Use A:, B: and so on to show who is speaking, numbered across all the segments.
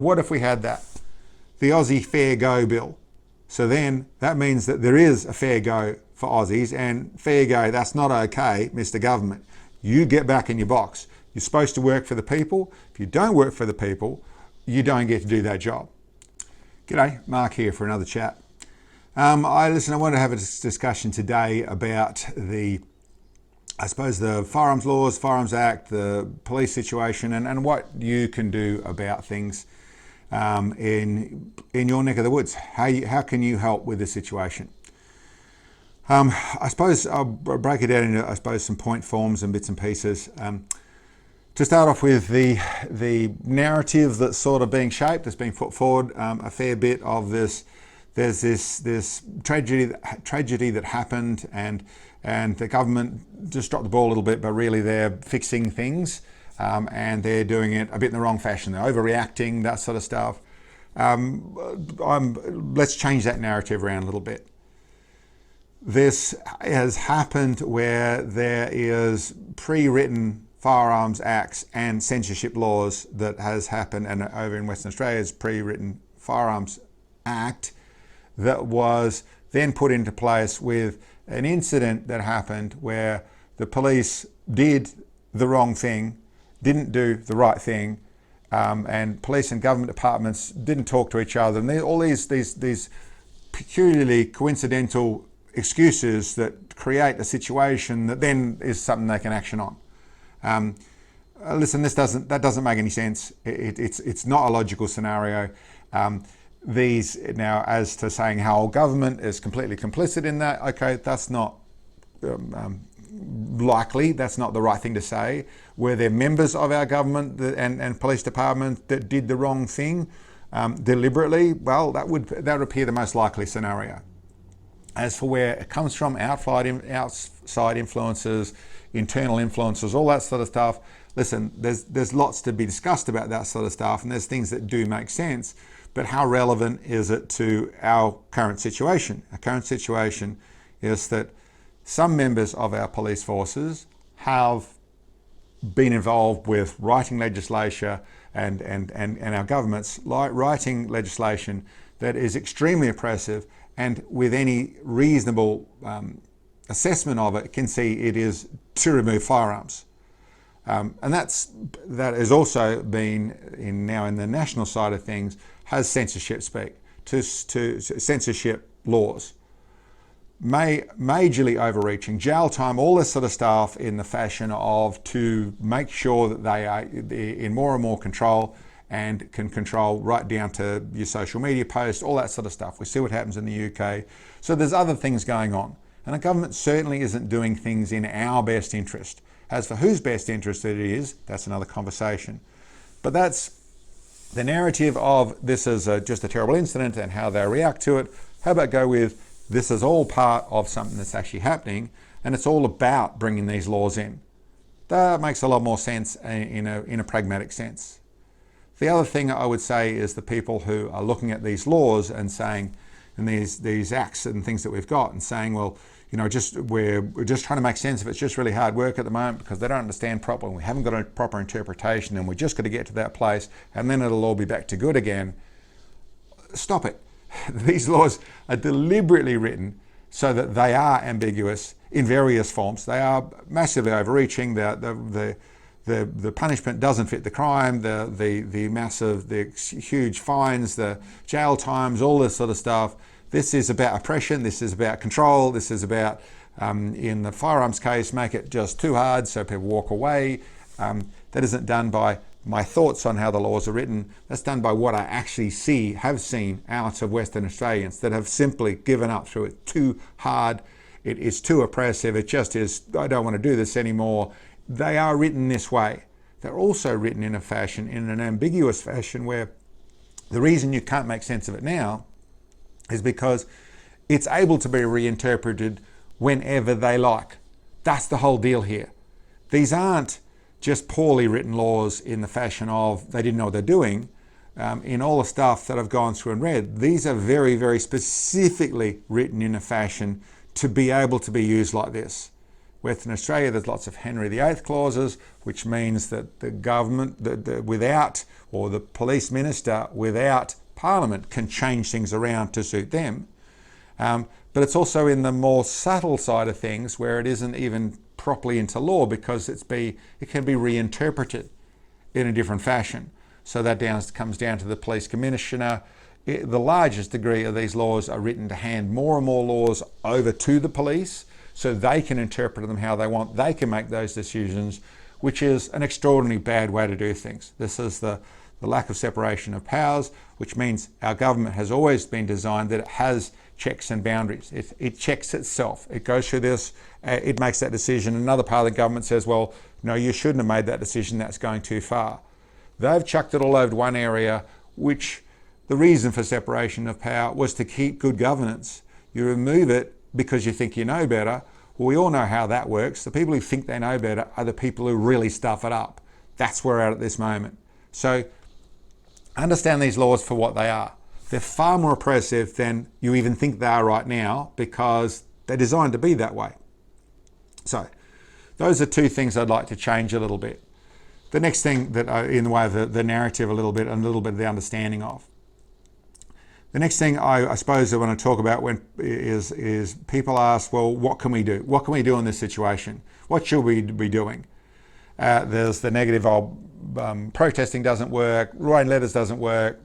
A: What if we had that? The Ozzie Fair Go bill. So then that means that there is a fair go for Aussies, and fair go, that's not okay, Mr. Government. You get back in your box. You're supposed to work for the people. If you don't work for the people, you don't get to do that job. G'day, Mark here for another chat. I want to have a discussion today about the Firearms Laws, Firearms Act, the police situation, and what you can do about things in your neck of the woods. How can you help with this situation? I suppose I'll break it down into some point forms and bits and pieces. To start off with, the narrative that's sort of being shaped, that's being put forward, a fair bit of this. There's this tragedy that happened, and the government just dropped the ball a little bit, but really they're fixing things, and they're doing it a bit in the wrong fashion. They're overreacting, that sort of stuff. Let's change that narrative around a little bit. This has happened where there is pre-written Firearms Acts and censorship laws that has happened, and over in Western Australia's pre-written Firearms Act that was then put into place with an incident that happened where the police did the wrong thing, didn't do the right thing, and police and government departments didn't talk to each other, and all these peculiarly coincidental excuses that create a situation that then is something they can action on. Listen, that doesn't make any sense. It's not a logical scenario. These now, as to saying how government is completely complicit in that, okay, that's not likely. That's not the right thing to say. Were there members of our government and police department that did the wrong thing deliberately? Well, that would appear the most likely scenario. As for where it comes from, outside influences, internal influences, all that sort of stuff, listen, there's lots to be discussed about that sort of stuff, and there's things that do make sense, but how relevant is it to our current situation? Our current situation is that some members of our police forces have been involved with writing legislation and our governments writing legislation that is extremely oppressive, and with any reasonable assessment of it, can see it is to remove firearms. And that has also been now in the national side of things, has censorship speak to censorship laws. Majorly overreaching, jail time, all this sort of stuff in the fashion of to make sure that they are in more and more control and can control right down to your social media posts, all that sort of stuff. We see what happens in the UK. So there's other things going on. And the government certainly isn't doing things in our best interest. As for whose best interest it is, that's another conversation. But that's the narrative of this is just a terrible incident and how they react to it. How about go with this is all part of something that's actually happening, and it's all about bringing these laws in. That makes a lot more sense in a pragmatic sense. The other thing I would say is the people who are looking at these laws and saying, and these acts and things that we've got, and saying, well, you know, we're just trying to make sense of it. It's just really hard work at the moment because they don't understand properly. We haven't got a proper interpretation, and we're just going to get to that place, and then it'll all be back to good again. Stop it. These laws are deliberately written so that they are ambiguous in various forms. They are massively overreaching. The punishment doesn't fit the crime, the huge fines, the jail times, all this sort of stuff. This is about oppression, this is about control, this is about, in the firearms case, make it just too hard so people walk away. That isn't done by my thoughts on how the laws are written. That's done by what I actually have seen out of Western Australians that have simply given up through it. Too hard, it is too oppressive, it just is, I don't want to do this anymore. They are written this way. They're also written in an ambiguous fashion, where the reason you can't make sense of it now is because it's able to be reinterpreted whenever they like. That's the whole deal here. These aren't just poorly written laws in the fashion of they didn't know what they're doing. In all the stuff that I've gone through and read, these are very, very specifically written in a fashion to be able to be used like this. Western Australia, there's lots of Henry VIII clauses, which means that the government, without, or the police minister without Parliament, can change things around to suit them. But it's also in the more subtle side of things where it isn't even properly into law, because it can be reinterpreted in a different fashion. So that comes down to the police commissioner. The largest degree of these laws are written to hand more and more laws over to the police, so they can interpret them how they want. They can make those decisions, which is an extraordinarily bad way to do things. This is the lack of separation of powers, which means our government has always been designed that it has checks and boundaries. It checks itself. It goes through this, it makes that decision. Another part of the government says, well, no, you shouldn't have made that decision, that's going too far. They've chucked it all over one area, which the reason for separation of power was to keep good governance. You remove it because you think you know better. Well, we all know how that works. The people who think they know better are the people who really stuff it up. That's where we're at this moment. So understand these laws for what they are. They're far more oppressive than you even think they are right now, because they're designed to be that way. So those are two things I'd like to change a little bit. The next thing that in the way of the narrative a little bit, and a little bit of the understanding of. The next thing I suppose I want to talk about is people ask, well, what can we do? What can we do in this situation? What should we be doing? There's the negative of protesting doesn't work, writing letters doesn't work,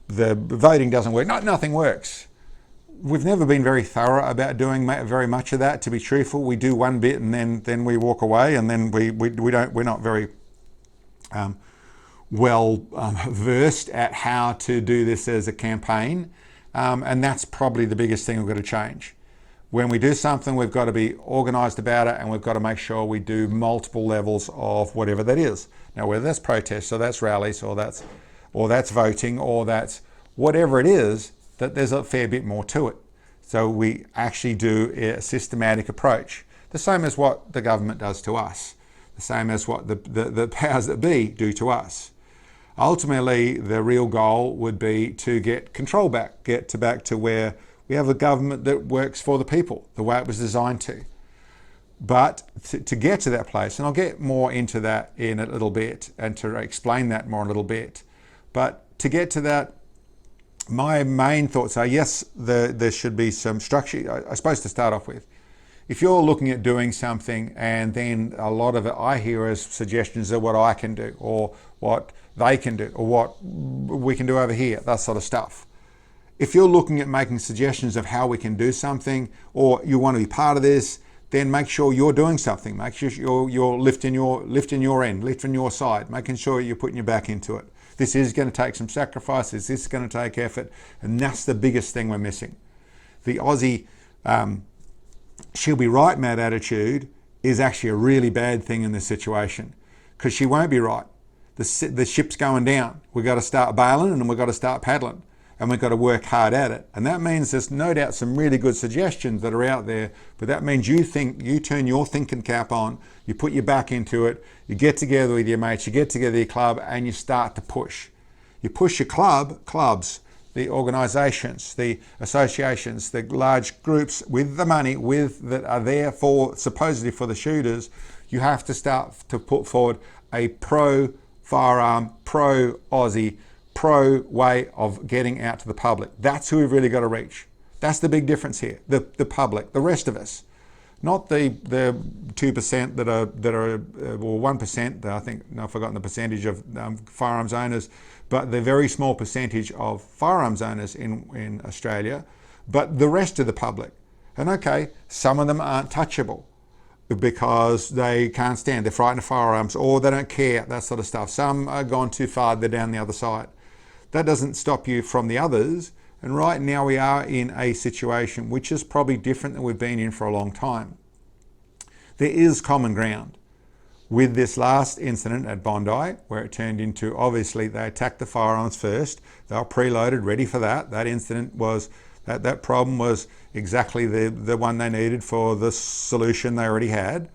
A: the voting doesn't work. Nothing works. We've never been very thorough about doing very much of that, to be truthful. We do one bit and then we walk away, and then we're not very well versed at how to do this as a campaign, and that's probably the biggest thing we've got to change. When we do something, we've got to be organised about it, and we've got to make sure we do multiple levels of whatever that is. Now, whether that's protests, or that's rallies, or that's voting, or that's whatever it is, that there's a fair bit more to it. So we actually do a systematic approach, the same as what the government does to us, the same as what the powers that be do to us. Ultimately, the real goal would be to get control back, back to where we have a government that works for the people, the way it was designed to. But to get to that place, and I'll get more into that in a little bit, and to explain that more in a little bit, but to get to that, my main thoughts are, yes, there should be some structure. I suppose to start off with, if you're looking at doing something and then a lot of it I hear as suggestions of what I can do, or what they can do, or what we can do over here, that sort of stuff. If you're looking at making suggestions of how we can do something, or you want to be part of this, then make sure you're doing something. Make sure you're lifting your end, lifting your side, making sure you're putting your back into it. This is going to take some sacrifices. This is going to take effort. And that's the biggest thing we're missing. The Aussie, she'll be right mad attitude is actually a really bad thing in this situation, because she won't be right. The ship's going down. We've got to start bailing, and we've got to start paddling, and we've got to work hard at it. And that means there's no doubt some really good suggestions that are out there, but that means you turn your thinking cap on, you put your back into it, you get together with your mates, you get together with your club, and you start to push. You push your clubs, the organisations, the associations, the large groups with the money that are there supposedly for the shooters. You have to start to put forward a pro-firearm, pro-Aussie, pro-way of getting out to the public. That's who we've really got to reach. That's the big difference here. The public, the rest of us. Not the 2% that are or 1%. I think I've forgotten the percentage of firearms owners, but the very small percentage of firearms owners in Australia, but the rest of the public. And okay, some of them aren't touchable because they can't stand. They're frightened of firearms, or they don't care, that sort of stuff. Some are gone too far. They're down the other side. That doesn't stop you from the others. And right now we are in a situation which is probably different than we've been in for a long time. There is common ground. With this last incident at Bondi, where it turned into, obviously they attacked the firearms first. They were preloaded, ready for that. That incident was, that problem was exactly the one they needed for the solution they already had.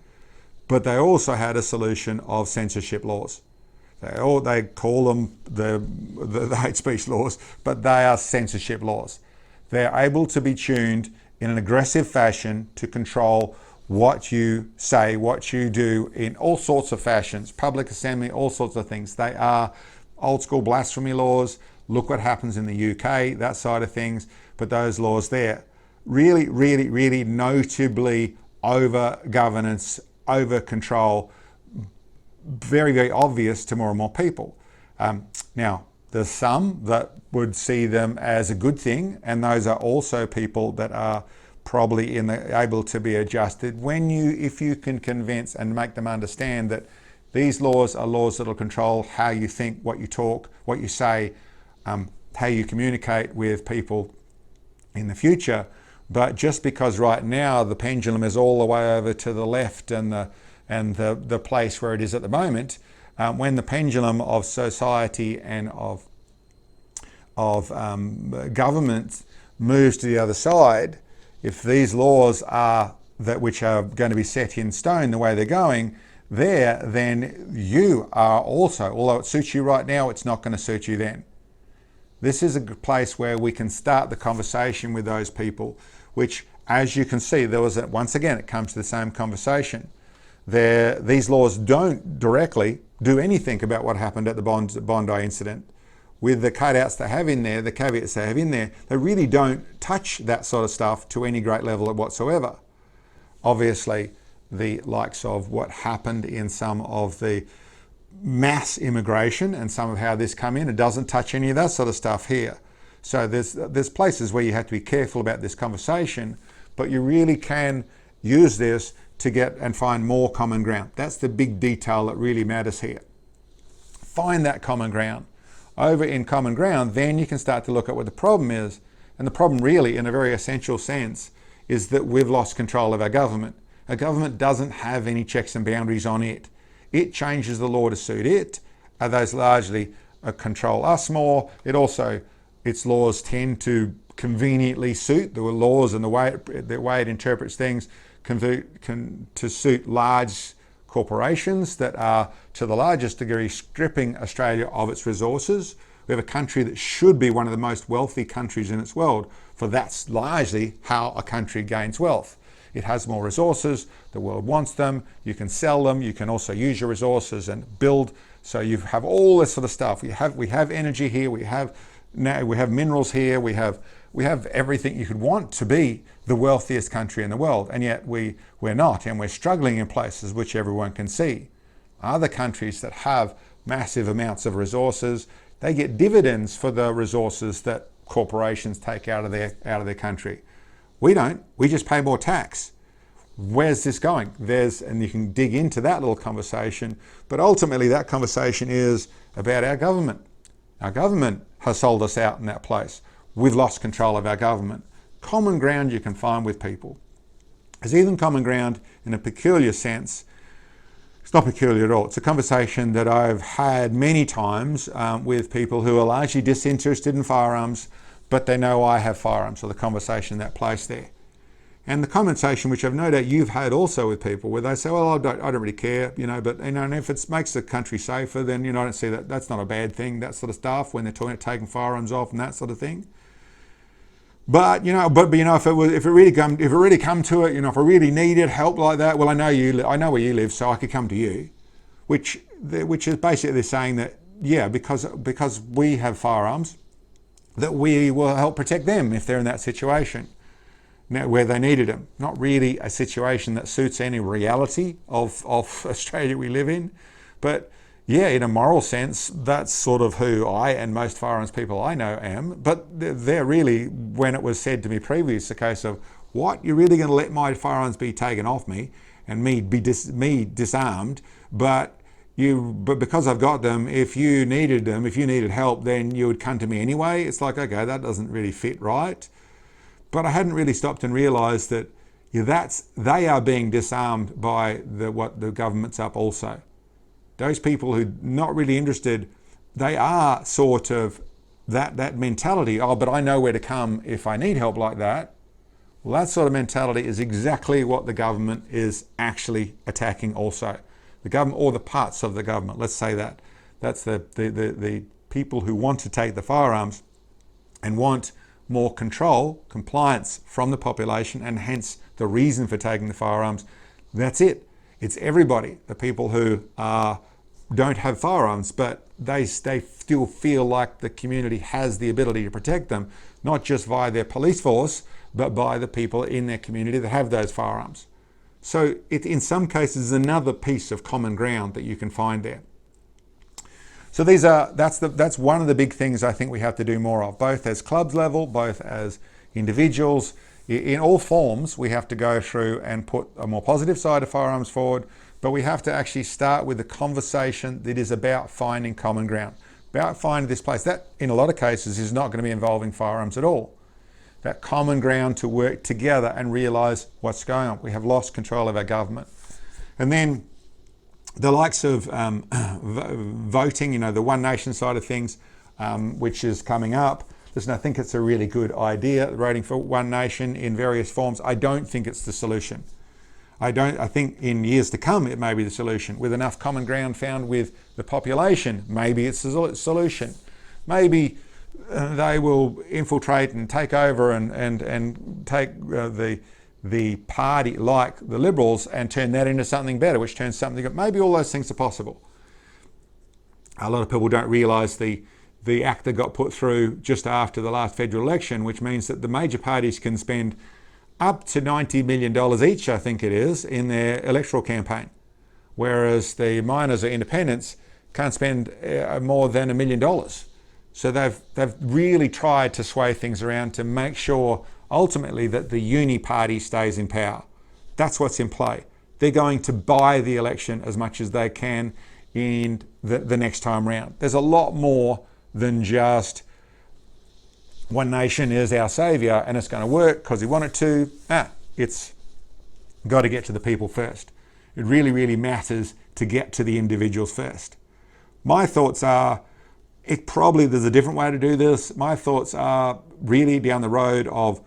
A: But they also had a solution of censorship laws. They call them the hate speech laws, but they are censorship laws. They're able to be tuned in an aggressive fashion to control what you say, what you do in all sorts of fashions, public assembly, all sorts of things. They are old school blasphemy laws. Look what happens in the UK, that side of things. But those laws there, really, really, really notably over governance, over control, very, very obvious to more and more people. Now, there's some that would see them as a good thing, and those are also people that are probably able to be adjusted if you can convince and make them understand that these laws are laws that will control how you think, what you talk, what you say, how you communicate with people in the future. But just because right now the pendulum is all the way over to the left and the place where it is at the moment, when the pendulum of society and of government moves to the other side, if these laws are which are going to be set in stone the way they're going there, then you are also, although it suits you right now, it's not going to suit you then. This is a place where we can start the conversation with those people, which, as you can see, once again, it comes to the same conversation. These laws don't directly do anything about what happened at the Bondi incident. With the cutouts they have in there, the caveats they have in there, they really don't touch that sort of stuff to any great level whatsoever. Obviously, the likes of what happened in some of the mass immigration and some of how this come in, it doesn't touch any of that sort of stuff here. So there's places where you have to be careful about this conversation, but you really can use this to get and find more common ground. That's the big detail that really matters here. Find that common ground. Over in common ground, then you can start to look at what the problem is. And the problem really, in a very essential sense, is that we've lost control of our government. Our government doesn't have any checks and boundaries on it. It changes the law to suit it. Those largely control us more. Its laws tend to conveniently suit the laws and the way it interprets things to suit large corporations that are, to the largest degree, stripping Australia of its resources. We have a country that should be one of the most wealthy countries in its world, for that's largely how a country gains wealth. It has more resources, the world wants them, you can sell them, you can also use your resources and build. So you have all this sort of stuff. We have energy here, we have minerals here, we have everything you could want to be the wealthiest country in the world, and yet we're not, and we're struggling in places which everyone can see. Other countries that have massive amounts of resources, they get dividends for the resources that corporations take out of their country. We don't. We just pay more tax. Where's this going? And you can dig into that little conversation, but ultimately that conversation is about our government. Our government has sold us out in that place. We've lost control of our government. Common ground you can find with people. There's even common ground in a peculiar sense. It's not peculiar at all. It's a conversation that I've had many times with people who are largely disinterested in firearms, but they know I have firearms, so the conversation that place there. And the conversation, which I've no doubt you've had also with people, where they say, well, I don't really care, but and if it makes the country safer, then, I don't see that. That's not a bad thing, that sort of stuff, when they're talking about taking firearms off and that sort of thing. But if it really come to it, if I really needed help like that, well, I know where you live, so I could come to you, which is basically saying that, yeah, because we have firearms, that we will help protect them if they're in that situation where they needed them. Not really a situation that suits any reality of Australia we live in, but yeah, in a moral sense, that's sort of who I and most firearms people I know am. But they're really, when it was said to me previously, a case of, what, you're really going to let my firearms be taken off me and me disarmed, but because I've got them, if you needed help, then you would come to me anyway. It's like, okay, that doesn't really fit right. But I hadn't really stopped and realised that they are being disarmed by what the government's up also. Those people who are not really interested, they are sort of that mentality, oh, but I know where to come if I need help like that. Well, that sort of mentality is exactly what the government is actually attacking also. The government, or the parts of the government, let's say that. That's the people who want to take the firearms and want more control, compliance from the population, and hence the reason for taking the firearms. That's it. It's everybody. The people who don't have firearms, but they still feel like the community has the ability to protect them, not just via their police force, but by the people in their community that have those firearms. So it, in some cases, is another piece of common ground that you can find there. So that's one of the big things I think we have to do more of, both as clubs level, both as individuals. In all forms, we have to go through and put a more positive side of firearms forward, but we have to actually start with a conversation that is about finding common ground, about finding this place. That, in a lot of cases, is not going to be involving firearms at all. That common ground to work together and realise what's going on. We have lost control of our government. And then the likes of voting, the One Nation side of things, which is coming up. Listen, I think it's a really good idea, voting for One Nation in various forms. I don't think it's the solution. I think in years to come, it may be the solution. With enough common ground found with the population, maybe it's the solution. Maybe they will infiltrate and take over and take the party like the Liberals and turn that into something better, which turns something good. Maybe all those things are possible. A lot of people don't realise the act that got put through just after the last federal election, which means that the major parties can spend up to $90 million each, I think it is, in their electoral campaign, whereas the minors or independents can't spend more than $1 million. So they've really tried to sway things around to make sure ultimately that the uni party stays in power. That's what's in play. They're going to buy the election as much as they can in the next time round. There's a lot more than just One Nation is our saviour and it's going to work because we want it to. It's got to get to the people first. It really, really matters to get to the individuals first. My thoughts are, there's a different way to do this. My thoughts are really down the road of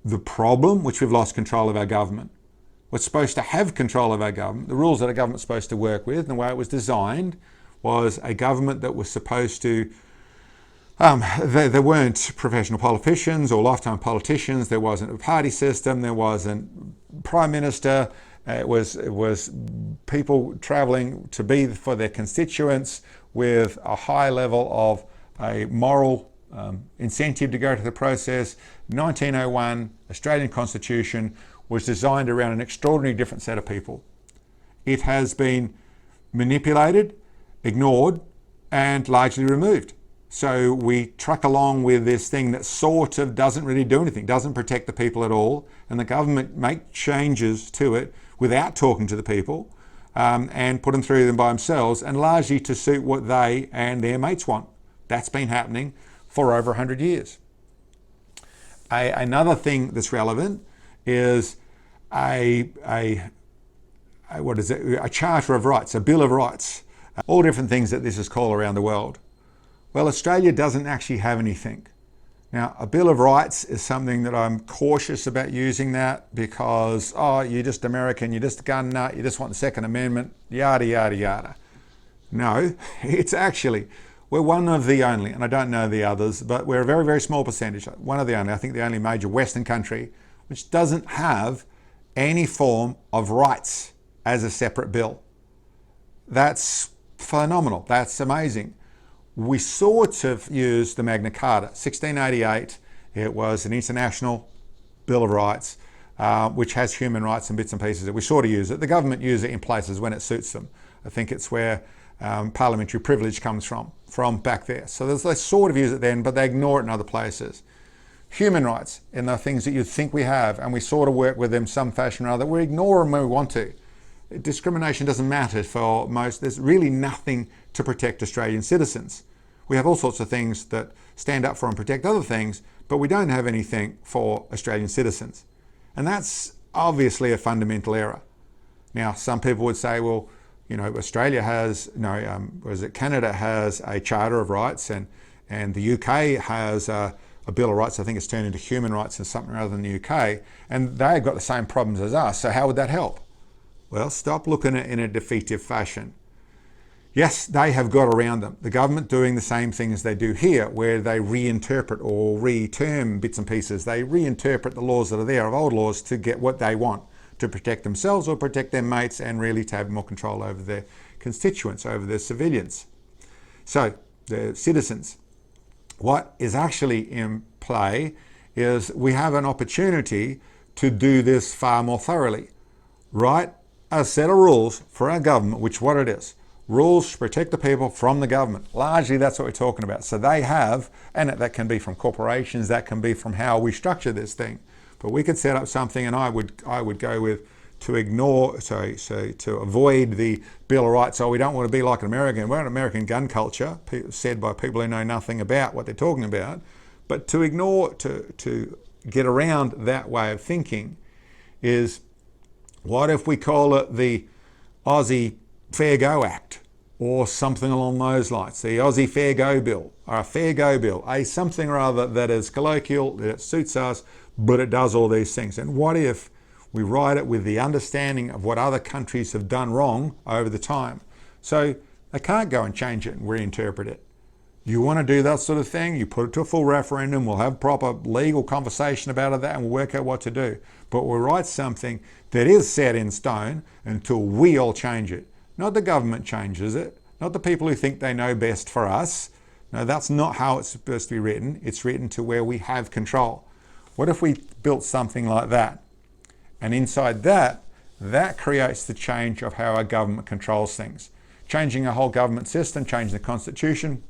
A: the problem, which we've lost control of our government. We're supposed to have control of our government. The rules that a government's supposed to work with and the way it was designed was a government that was supposed to, there weren't professional politicians or lifetime politicians. There wasn't a party system. There wasn't prime minister. It was people travelling to be for their constituents with a high level of a moral incentive to go to the process. 1901 Australian Constitution was designed around an extraordinarily different set of people. It has been manipulated, ignored, and largely removed. So we truck along with this thing that sort of doesn't really do anything, doesn't protect the people at all, and the government make changes to it without talking to the people and put them through them by themselves, and largely to suit what they and their mates want. That's been happening for over 100 years. Another thing that's relevant is a charter of rights, a bill of rights, all different things that this is called around the world. Well, Australia doesn't actually have anything. Now, a bill of rights is something that I'm cautious about using that because, you're just American, you're just a gun nut, you just want the Second Amendment, yada, yada, yada. No, it's actually, we're one of the only, and I don't know the others, but we're a very, very small percentage, one of the only, I think the only major Western country, which doesn't have any form of rights as a separate bill. That's phenomenal. That's amazing. We sort of used the Magna Carta, 1688. It was an international Bill of Rights, which has human rights and bits and pieces that we sort of use it. The government use it in places when it suits them. I think it's where parliamentary privilege comes from back there. So they sort of use it then, but they ignore it in other places. Human rights, and the things that you'd think we have, and we sort of work with them some fashion or other, we ignore them when we want to. Discrimination doesn't matter for most. There's really nothing to protect Australian citizens. We have all sorts of things that stand up for and protect other things, but we don't have anything for Australian citizens. And that's obviously a fundamental error. Now, some people would say, well, Australia has, Canada has a Charter of Rights, and the UK has a Bill of Rights. I think it's turned into human rights and something rather than the UK, and they've got the same problems as us. So how would that help? Well, stop looking at it in a defeative fashion. Yes, they have got around them. The government doing the same thing as they do here, where they reinterpret or reterm bits and pieces. They reinterpret the laws that are there of old laws to get what they want, to protect themselves or protect their mates, and really to have more control over their constituents, over their civilians. So the citizens, what is actually in play is we have an opportunity to do this far more thoroughly. Write a set of rules for our government, which what it is. Rules to protect the people from the government. Largely that's what we're talking about. So they have, and that can be from corporations, that can be from how we structure this thing. But we could set up something, and I would go with to avoid the Bill of Rights. So we don't want to be like an American. We're an American gun culture, said by people who know nothing about what they're talking about. But to ignore, to get around that way of thinking is, what if we call it the Aussie Fair Go Act, or something along those lines, the Ozzie Fair Go Bill, or a Fair Go Bill, a something or other that is colloquial, that suits us, but it does all these things. And what if we write it with the understanding of what other countries have done wrong over the time? So they can't go and change it and reinterpret it. You want to do that sort of thing, you put it to a full referendum, we'll have proper legal conversation about that, and we'll work out what to do. But we'll write something that is set in stone until we all change it. Not the government changes it, not the people who think they know best for us. No, that's not how it's supposed to be written. It's written to where we have control. What if we built something like that? And inside that creates the change of how our government controls things. Changing a whole government system, changing the constitution,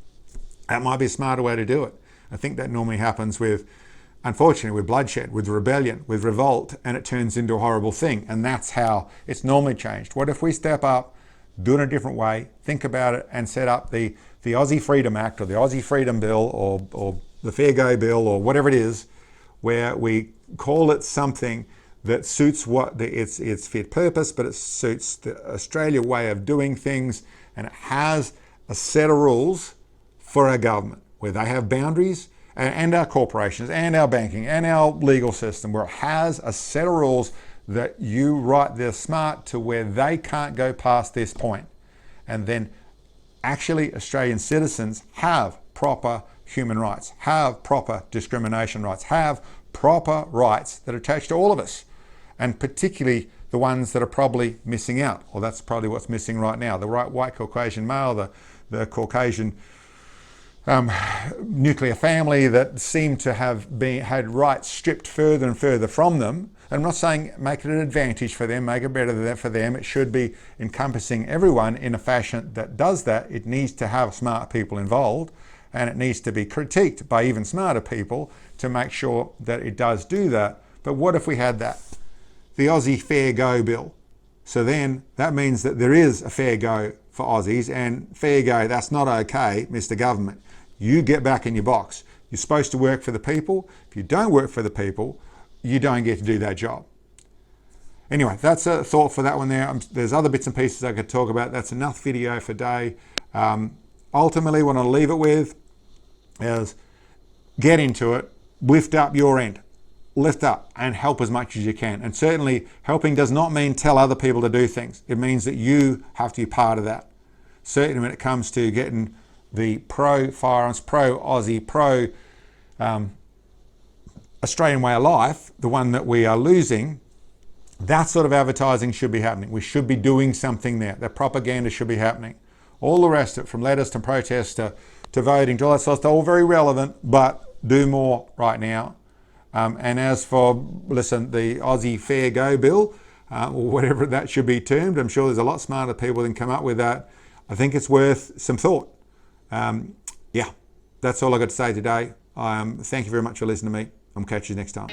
A: that might be a smarter way to do it. I think that normally happens with, unfortunately, with bloodshed, with rebellion, with revolt, and it turns into a horrible thing. And that's how it's normally changed. What if we step up, do it in a different way, think about it, and set up the Aussie Freedom Act, or the Aussie Freedom Bill, or the Fair Go Bill, or whatever it is, where we call it something that suits its fit purpose, but it suits the Australia way of doing things, and it has a set of rules for our government, where they have boundaries, and our corporations, and our banking, and our legal system, where it has a set of rules that you write this smart to where they can't go past this point. And then actually Australian citizens have proper human rights, have proper discrimination rights, have proper rights that attach to all of us, and particularly the ones that are probably missing out, or that's probably what's missing right now. The white Caucasian male, the Caucasian nuclear family that seem to have had rights stripped further and further from them. And I'm not saying make it an advantage for them, make it better for them. It should be encompassing everyone in a fashion that does that. It needs to have smart people involved, and it needs to be critiqued by even smarter people to make sure that it does do that. But what if we had that? The Aussie Fair Go Bill. So then that means that there is a fair go for Aussies, and fair go, that's not okay, Mr. Government. You get back in your box. You're supposed to work for the people. If you don't work for the people, you don't get to do that job. Anyway, that's a thought for that one there. There's other bits and pieces I could talk about. That's enough video for today. Ultimately, what I'll leave it with is get into it, lift up your end. Lift up and help as much as you can. And certainly helping does not mean tell other people to do things. It means that you have to be part of that. Certainly when it comes to getting the pro-firearms, pro-Aussie, pro-Australian way of life, the one that we are losing, that sort of advertising should be happening. We should be doing something there. That propaganda should be happening. All the rest of it, from letters to protests to voting to all that sort of stuff, all very relevant, but do more right now. And as for, the Aussie Fair Go Bill, or whatever that should be termed, I'm sure there's a lot smarter people than come up with that. I think it's worth some thought. Yeah, that's all I've got to say today. Thank you very much for listening to me. I'll catch you next time.